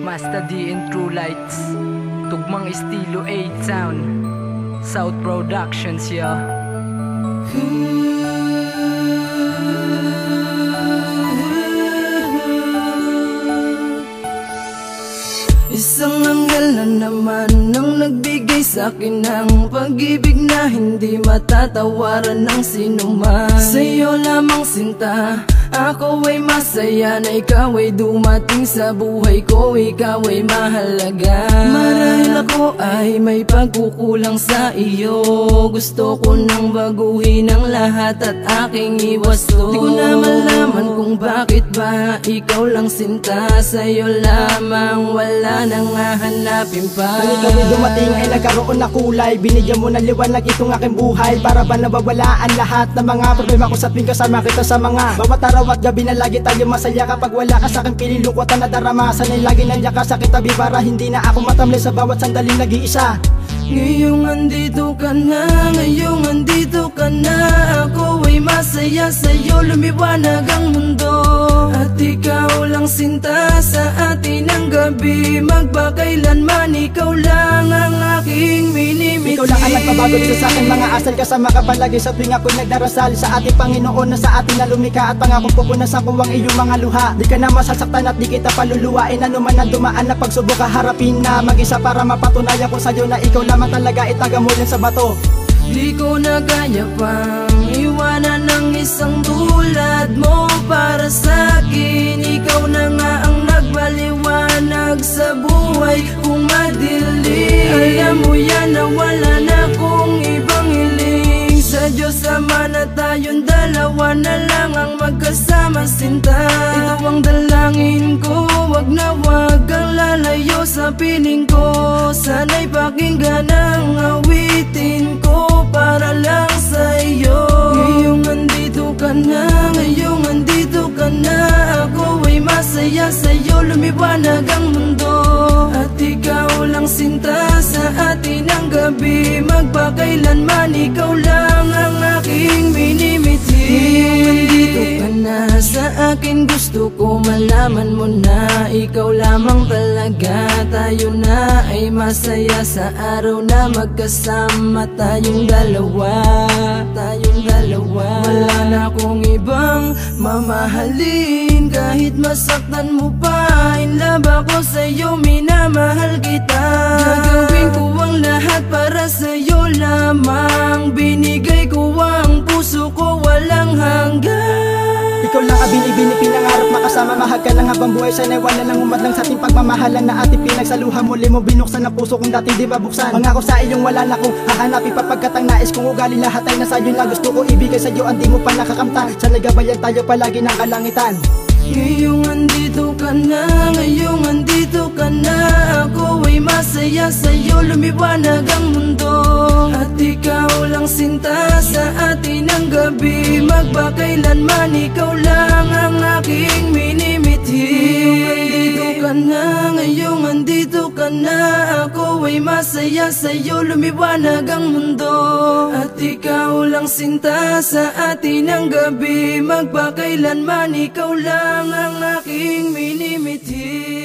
Master D and True Lights, tugmang estilo 8 sound, South Productions, yeah. Isang anghel na naman ang nagbigay sa'kin ng pag-ibig na hindi matatawaran ng sinuman. Sa'yo lamang sinta, ako ay masaya na ikaw ay dumating sa buhay ko, ikaw ay mahalaga. Marahil ako ay may pagkukulang sa iyo, gusto ko nang baguhin ang lahat at aking iwas to. Di ko na malaman kung bakit ba ikaw lang sinta, sa'yo lamang wala nang hahanapin pa. Nang ikaw ay dumating ay nagkaroon na kulay, binigyan mo ng liwanag itong aking buhay. Para ba nabawalaan lahat ng mga problema ko sa tuwing kasama kita sa mga bawat araw at gabi na lagi tayo masaya. Kapag wala ka sa aking pinilukot na nadarama, sana'y lagi nandiyan ka sa kitabi para hindi na ako matamlay sa bawat sandaling nag-iisa. Ngayong andito ka na, ngayong andito ka na, ako ay masaya sa'yo, lumiwanag ang mundo. At ikaw lang sinta sa atin ang gabi, magpakailanman ikaw lang ang aking minimithi. Ikaw lang ang nagpabago dito sa akin, mga asal kasama ka palagi sa tuwing ako'y nagdarasal sa ating Panginoon na sa atin na lumika at pangakong pupunasan ko ang iyong mga luha. Di ka na masasaktan at di kita paluluhain, ano man ang dumaan na pagsubok kaharapin na mag-isa para mapatunayan ko sa'yo na ikaw lamang talaga itaga mo rin sa bato. Di ko na kaya pang iwanan ng isang tulad mo para sa'kin. Ikaw na nga ang nagbaliwanag sa buhay kung madilim. Alam mo yan na wala na akong ibang hiling, sa Diyos Ama na tayong dalawa na lang ang magkasama sinta. Ito ang dalangin ko, wag na wag kang lalayo sa piling ko. Sana'y pakinggan ang awitin ko para lang sa iyo. Ngayong andito ka na, ngayong andito ka na, ako ay masaya sa'yo, lumiwanag ang mundo. At ikaw lang sinta sa atin ang gabi, magpakailanman ikaw lang ang aking minimithi. Ngayong andito ka na sa akin, gusto ko malaman mo na ikaw lamang talaga. Tayo na ay masaya sa araw na magkasama tayong dalawa, tayong dalawa. Wala na akong ibang mamahalin, kahit masaktan mo pa, in love ako sa'yo, minamahal kita. Gagawin ko ang lahat para sa'yo lamang, binigay ko ang puso ko walang hanggan. Ikaw lang ang binibini, pinangarap makasama, mahal ka lang habang buhay. Sana'y wala nang umadlang sa ating pagmamahalan na ating pinagsaluha. Muli mo binuksan ang puso kung dating di mabuksan. Pangako sa iyong wala na kong hahanapin pa, pagkat ang nais kong ugali lahat ay nasa iyo na. Gusto ko ibigay sa iyo ang di mo pa nakakamtan, sana'y gabayan tayo palagi ng kalangitan. Ngayong andito ka na, ngayong andito ka na, ako ay masaya sa'yo, lumiwanag ang mundo. At ikaw lang sinta sa atin ang gabi, magpakailanman ikaw lang ang aking minimithi. Ngayong andito ka na, ngayong andito ka na, ako ay masaya sa'yo, lumiwanag ang mundo. At ikaw lang sinta sa atin ang gabi, magpakailanman ikaw lang ang aking minimithi.